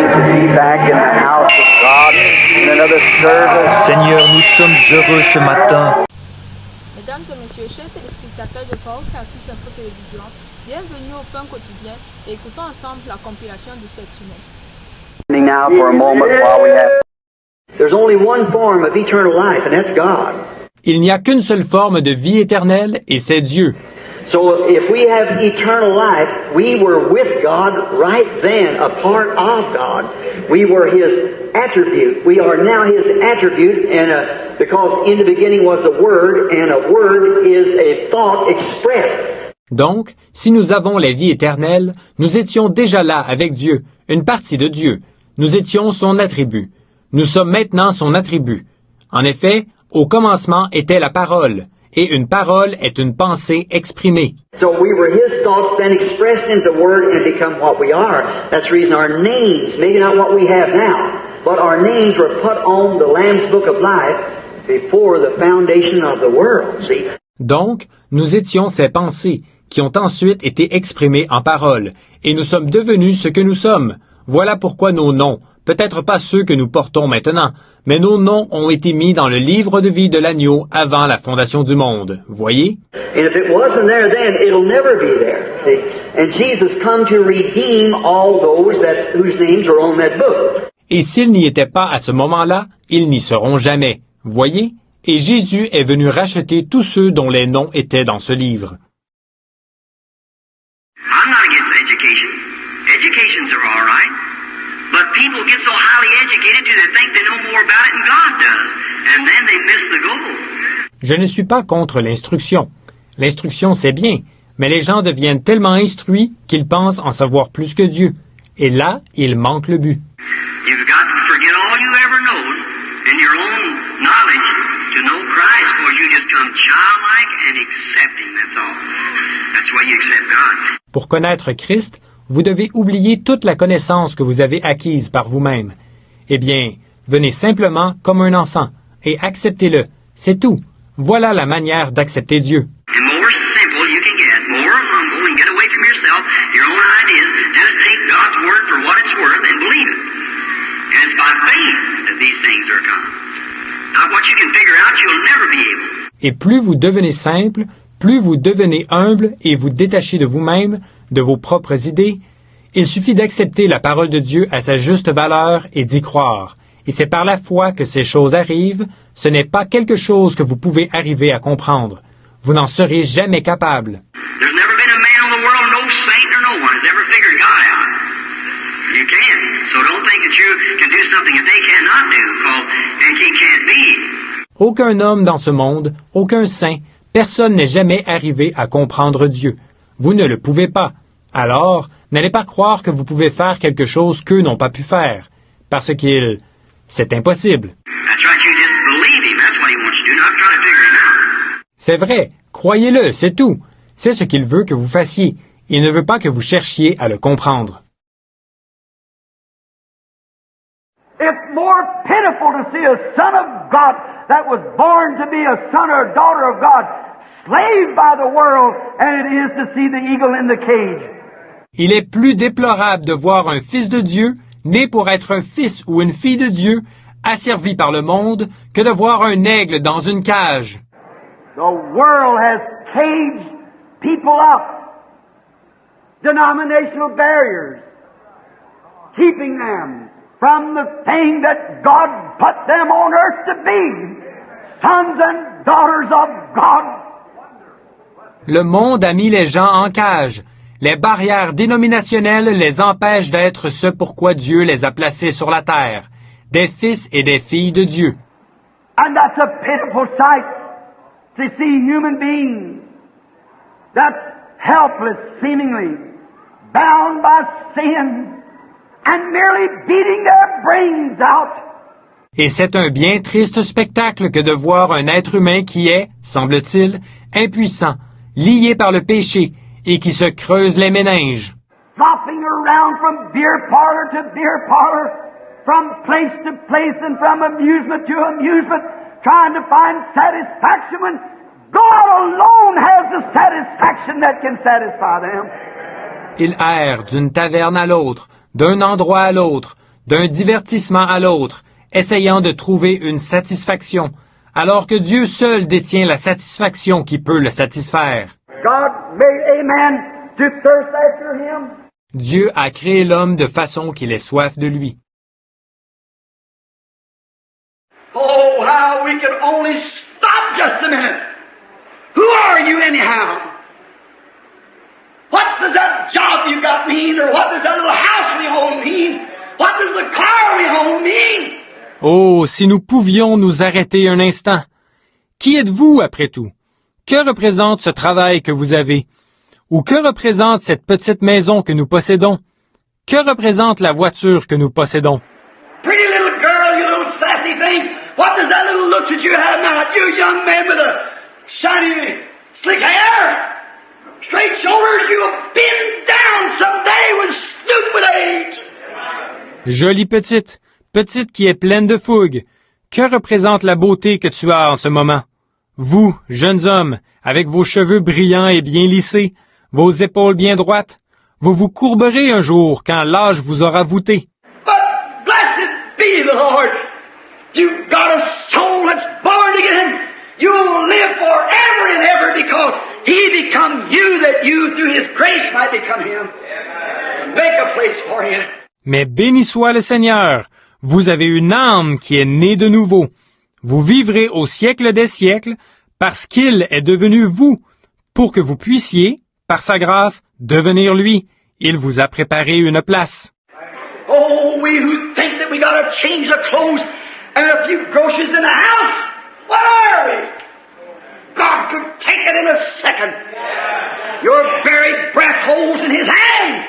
morning to be back in the house of God in another service. Seigneur, nous sommes heureux ce matin. Mesdames et messieurs, chers téléspectateurs de Paul Curtis Info Télévision, bienvenue au Pain Quotidien et écoutons ensemble la compilation de cette semaine. Now for a moment while we have... There's only one form of eternal life, and that's God. Il n'y a qu'une seule forme de vie éternelle, et c'est Dieu. So if we have eternal life, we were with God right then, a part of God. We were His attribute. We are now His attribute, and because in the beginning was a Word, and a Word is a thought expressed. Donc, si nous avons la vie éternelle, nous étions déjà là avec Dieu, une partie de Dieu. Nous étions son attribut. Nous sommes maintenant son attribut. En effet, au commencement était la parole, et une parole est une pensée exprimée. So we were His thoughts then expressed into Word and become what we are. That's the reason our names, maybe not what we have now, but our names were put on the Lamb's Book of Life before the foundation of the world. See? Donc, nous étions ces pensées, qui ont ensuite été exprimées en paroles, et nous sommes devenus ce que nous sommes. Voilà pourquoi nos noms, peut-être pas ceux que nous portons maintenant, mais nos noms ont été mis dans le livre de vie de l'agneau avant la fondation du monde. Voyez? And if it wasn't there then, it'll never be there. See? And Jesus come to redeem all those whose names are on that book. Et s'ils n'y étaient pas à ce moment-là, ils n'y seront jamais. Voyez? Et Jésus est venu racheter tous ceux dont les noms étaient dans ce livre. I'm not against education. Educations are all right. But people get so highly educated that they think they know more about it than God does. And then they miss the goal. Je ne suis pas contre l'instruction. L'instruction, c'est bien, mais les gens deviennent tellement instruits qu'ils pensent en savoir plus que Dieu. Et là, ils manquent le but. You've got to forget all you ever known in your own knowledge to know Christ, for you just come childlike and accept Him, that's all. That's the way you accept God. Pour connaître Christ, vous devez oublier toute la connaissance que vous avez acquise par vous-même. Eh bien, venez simplement comme un enfant et acceptez-le. C'est tout. Voilà la manière d'accepter Dieu. And more simple you can get, more humble and get away from yourself, your own ideas, just take God's word for what it's worth and believe it. And it's by faith that these things are come. Not what you can figure out, you'll never be able. Et plus vous devenez simple, plus vous devenez humble et vous détachez de vous-même, de vos propres idées, il suffit d'accepter la parole de Dieu à sa juste valeur et d'y croire. Et c'est par la foi que ces choses arrivent, ce n'est pas quelque chose que vous pouvez arriver à comprendre. Vous n'en serez jamais capable. There's never been a man in the world, no saint or no one, has ever figured God out. You can't. So don't think that you can do something that they cannot do, because he can't be. Aucun homme dans ce monde, aucun saint, personne n'est jamais arrivé à comprendre Dieu. Vous ne le pouvez pas. Alors, n'allez pas croire que vous pouvez faire quelque chose qu'eux n'ont pas pu faire, parce c'est impossible. That's right, you just believe him. That's what he wants you to do, not try to figure him out. C'est vrai, croyez-le, c'est tout. C'est ce qu'il veut que vous fassiez. Il ne veut pas que vous cherchiez à le comprendre. It's more pitiful to see a son of God that was born to be a son or daughter of God, slaved by the world, and it is to see the eagle in the cage. Il est plus déplorable de voir un fils de Dieu, né pour être un fils ou une fille de Dieu, asservi par le monde, que de voir un aigle dans une cage. The world has caged people up. Denominational barriers, keeping them from the thing that God put them on earth to be, sons and daughters of God. Le monde a mis les gens en cage. Les barrières dénominationnelles les empêchent d'être ce pourquoi Dieu les a placés sur la terre, des fils et des filles de Dieu. And that's a pitiful sight to see human beings that's helpless seemingly, bound by sin, and merely beating their brains out. Et c'est un bien triste spectacle que de voir un être humain qui est, semble-t-il, impuissant, lié par le péché, et qui se creuse les méninges. Flopping around from beer parlor to beer parlor, from place to place and from amusement to amusement, trying to find satisfaction when God alone has the satisfaction that can satisfy them. Ils errent d'une taverne à l'autre, d'un endroit à l'autre, d'un divertissement à l'autre, essayant de trouver une satisfaction, alors que Dieu seul détient la satisfaction qui peut le satisfaire. God made a man to thirst after him. Dieu a créé l'homme de façon qu'il ait soif de lui. Oh, how we could only stop just a minute. Who are you anyhow? What does that job you got mean? Or what does that little house we own mean? What does the car we own mean? Oh, si nous pouvions nous arrêter un instant. Qui êtes-vous, après tout? Que représente ce travail que vous avez? Ou que représente cette petite maison que nous possédons? Que représente la voiture que nous possédons? Pretty little girl, you little sassy thing. What does that little look that you have now? You young man with a shiny, slick hair, straight shoulders, you'll bend down someday with stoop with age. Jolie petite, petite qui est pleine de fougue. Que représente la beauté que tu as en ce moment? Vous, jeunes hommes, avec vos cheveux brillants et bien lissés, vos épaules bien droites, vous vous courberez un jour quand l'âge vous aura voûté. But blessed be the Lord. You've got a soul that's born again. You'll live forever and ever because He become you that you through His grace might become Him. Make a place for you. Mais béni soit le Seigneur, vous avez une âme qui est née de nouveau. Vous vivrez au siècle des siècles parce qu'il est devenu vous, pour que vous puissiez, par sa grâce, devenir lui. Il vous a préparé une place. Oh, we who think that we got a change of clothes and a few groceries in the house, what are we? God could take it in a second. Your very breath holds in His hand.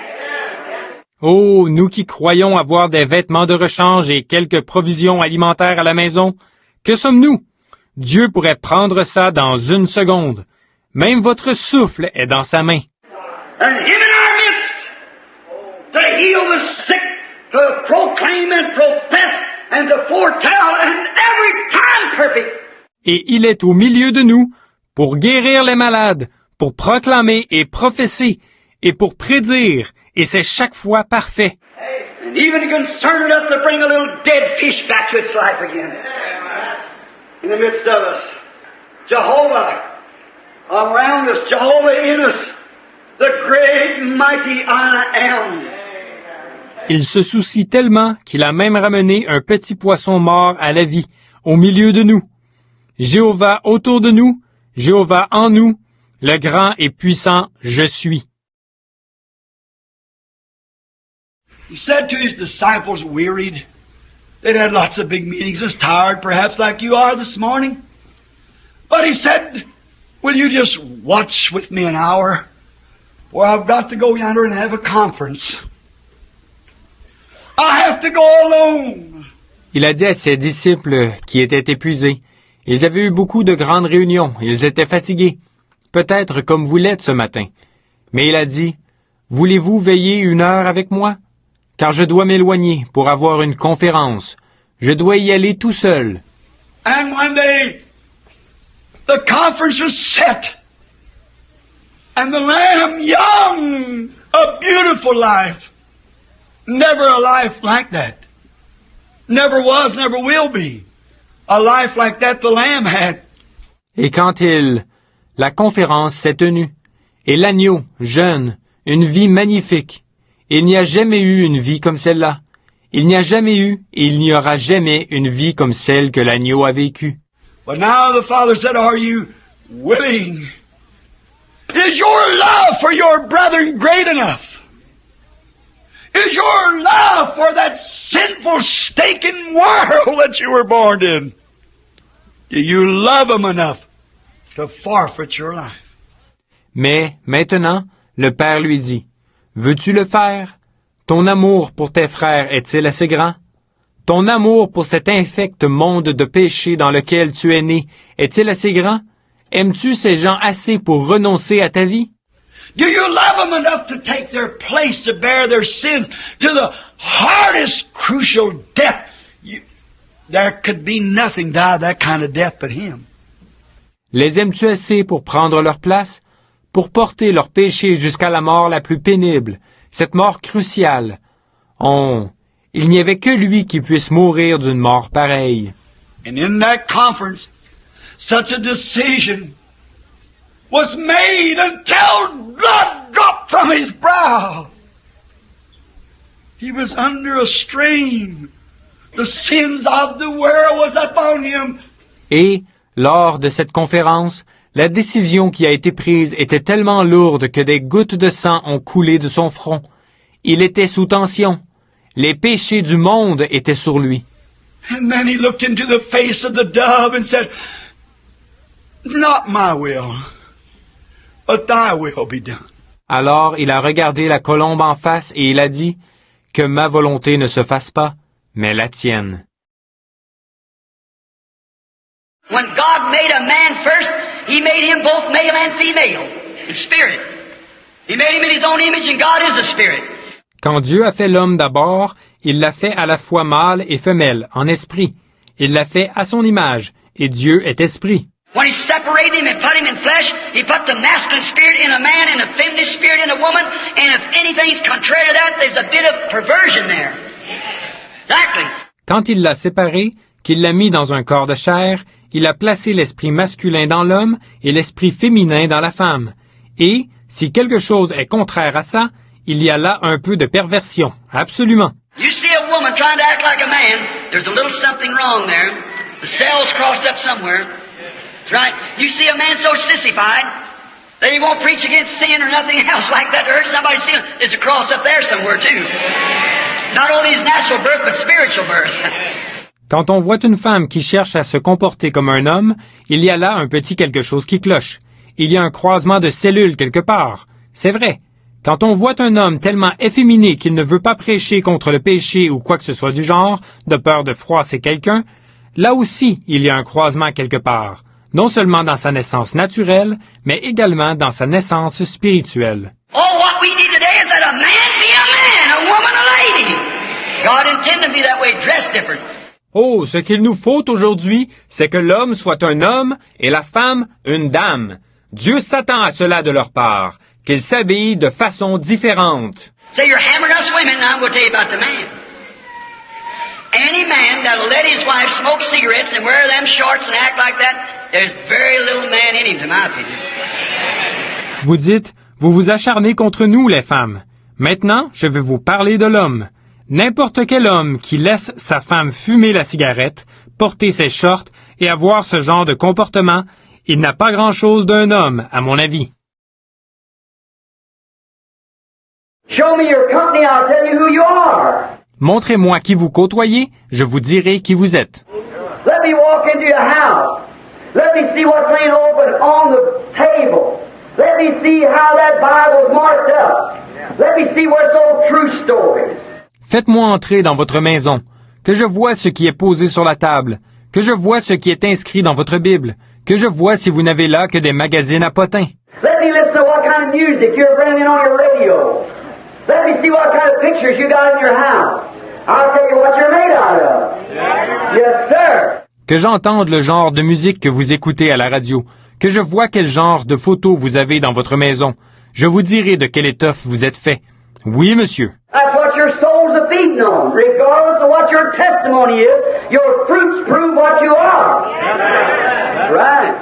Oh, nous qui croyons avoir des vêtements de rechange et quelques provisions alimentaires à la maison, que sommes-nous? Dieu pourrait prendre ça dans une seconde. Même votre souffle est dans sa main. And Him in our midst, to heal the sick, to proclaim and profess, and to foretell, and every time perfect. Et il est au milieu de nous pour guérir les malades, pour proclamer et professer, et pour prédire, et c'est chaque fois parfait. And even concerned enough to bring a little dead fish back to its life again. In the midst of us, Jehovah around us, Jehovah in us, the great mighty I am. Il se soucie tellement qu'il a même ramené un petit poisson mort à la vie, au milieu de nous. Jéhovah autour de nous, Jéhovah en nous, le grand et puissant Je suis. He said to his disciples, wearied, they'd had lots of big meetings, just tired perhaps like you are this morning. But he said, will you just watch with me an hour? For I've got to go yonder and have a conference. I have to go alone. Il a dit à ses disciples qui étaient épuisés. Ils avaient eu beaucoup de grandes réunions, ils étaient fatigués, peut-être comme vous l'êtes ce matin. Mais il a dit, voulez-vous veiller une heure avec moi? Car je dois m'éloigner pour avoir une conférence. Je dois y aller tout seul. And when the conference was set, and the Lamb young, a beautiful life, never a life like that. Never was, never will be. A life like that the Lamb had. Et quand la conférence s'est tenue, et l'agneau, jeune, une vie magnifique, il n'y a jamais eu une vie comme celle-là. Il n'y a jamais eu et il n'y aura jamais une vie comme celle que l'agneau a vécue. But now the Father said, are you willing? Is your love for your brethren great enough? Is your love for that sinful, stinking world that you were born in? Do you love them enough to forfeit your life? Mais maintenant, le Père lui dit, veux-tu le faire? Ton amour pour tes frères est-il assez grand? Ton amour pour cet infect monde de péché dans lequel tu es né est-il assez grand? Aimes-tu ces gens assez pour renoncer à ta vie? Do you love them enough to take their place, to bear their sins, to the hardest, crucial death? There could be nothing die that kind of death but Him. Les aimes-tu assez pour prendre leur place, pour porter leurs péchés jusqu'à la mort la plus pénible, cette mort cruciale? Il n'y avait que lui qui puisse mourir d'une mort pareille. And in that conference, such a decision was made until blood dropped from his brow. He was under a strain. The sins of the world was upon him. Et, lors de cette conférence, la décision qui a été prise était tellement lourde que des gouttes de sang ont coulé de son front. Il était sous tension. Les péchés du monde étaient sur lui. And then he looked into the face of the dove and said, "Not my will, but thy will be done." Alors il a regardé la colombe en face et il a dit, « Que ma volonté ne se fasse pas, mais la tienne. » When God made a man first, He made him both male and female in spirit. He made him in His own image, and God is a spirit. Quand Dieu a fait l'homme d'abord, il l'a fait à la fois mâle et femelle, en esprit. Il l'a fait à son image, et Dieu est esprit. When He separated him and put him in flesh, He put the masculine spirit in a man and the feminine spirit in a woman, and if anything's contrary to that, there's a bit of perversion there. Exactly. Quand il l'a séparé, qu'il l'a mis dans un corps de chair, il a placé l'esprit masculin dans l'homme et l'esprit féminin dans la femme. Et, si quelque chose est contraire à ça, il y a là un peu de perversion, absolument. You see a woman trying to act like a man, there's a little something wrong there. The cell's crossed up somewhere. That's right. You see a man so sissified that he won't preach against sin or nothing else like that to hurt somebody's feelings. There's a cross up there somewhere too. Not only his natural birth, but spiritual birth. Quand on voit une femme qui cherche à se comporter comme un homme, il y a là un petit quelque chose qui cloche. Il y a un croisement de cellules quelque part. C'est vrai. Quand on voit un homme tellement efféminé qu'il ne veut pas prêcher contre le péché ou quoi que ce soit du genre, de peur de froisser quelqu'un, là aussi il y a un croisement quelque part, non seulement dans sa naissance naturelle, mais également dans sa naissance spirituelle. Oh, what we need today is that a man be a man, a woman a lady. God intended to be that way, dressed different. Oh, ce qu'il nous faut aujourd'hui, c'est que l'homme soit un homme et la femme une dame. Dieu s'attend à cela de leur part, qu'ils s'habillent de façon différente. So you're hammering us women, now I'm going to tell you about the man. Any man that'll let his wife smoke cigarettes and wear them shorts and act like that, there's very little man in him, to my opinion. Vous dites, vous vous acharnez contre nous, les femmes. Maintenant, je vais vous parler de l'homme. N'importe quel homme qui laisse sa femme fumer la cigarette, porter ses shorts et avoir ce genre de comportement, il n'a pas grand-chose d'un homme, à mon avis. Show me your company, I'll tell you who you are. Montrez-moi qui vous côtoyez, je vous dirai qui vous êtes. Let me walk into your house. Let me see what's laying open on the table. Let me see how that Bible's marked up. Let me see where it's old true stories. Faites-moi entrer dans votre maison, que je vois ce qui est posé sur la table, que je vois ce qui est inscrit dans votre Bible, que je vois si vous n'avez là que des magazines à potins. Let me listen to what kind of music you're bringing on your radio. Let me see what kind of pictures you got in your house. I'll tell you what you're made out of. Yes, sir. Que j'entende le genre de musique que vous écoutez à la radio, que je vois quel genre de photos vous avez dans votre maison. Je vous dirai de quelle étoffe vous êtes fait. Oui, monsieur. That's what your souls are feeding on. Regardless of what your testimony is, your fruits prove what you are. That's right.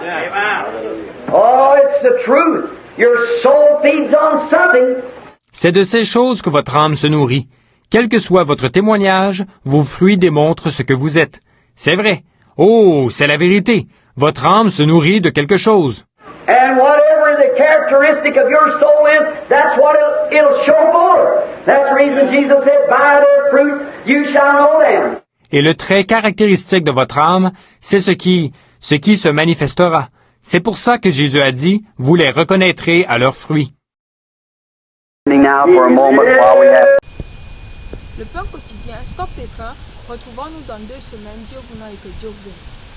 Oh, it's the truth. Your soul feeds on something. C'est de ces choses que votre âme se nourrit. Quel que soit votre témoignage, vos fruits démontrent ce que vous êtes. C'est vrai. Oh, c'est la vérité. Votre âme se nourrit de quelque chose. And whatever the characteristic of your soul is, that's what it'll show forth. That's the reason Jesus said, by their fruits you shall know them. Et le trait caractéristique de votre âme, c'est ce qui se manifestera. C'est pour ça que Jésus a dit, vous les reconnaîtrez à leurs fruits. Now for a moment while we have Le pain quotidien, stop et fin. Retrouvons-nous dans 2 semaines. Dieu vous et que Dieu vous bénisse.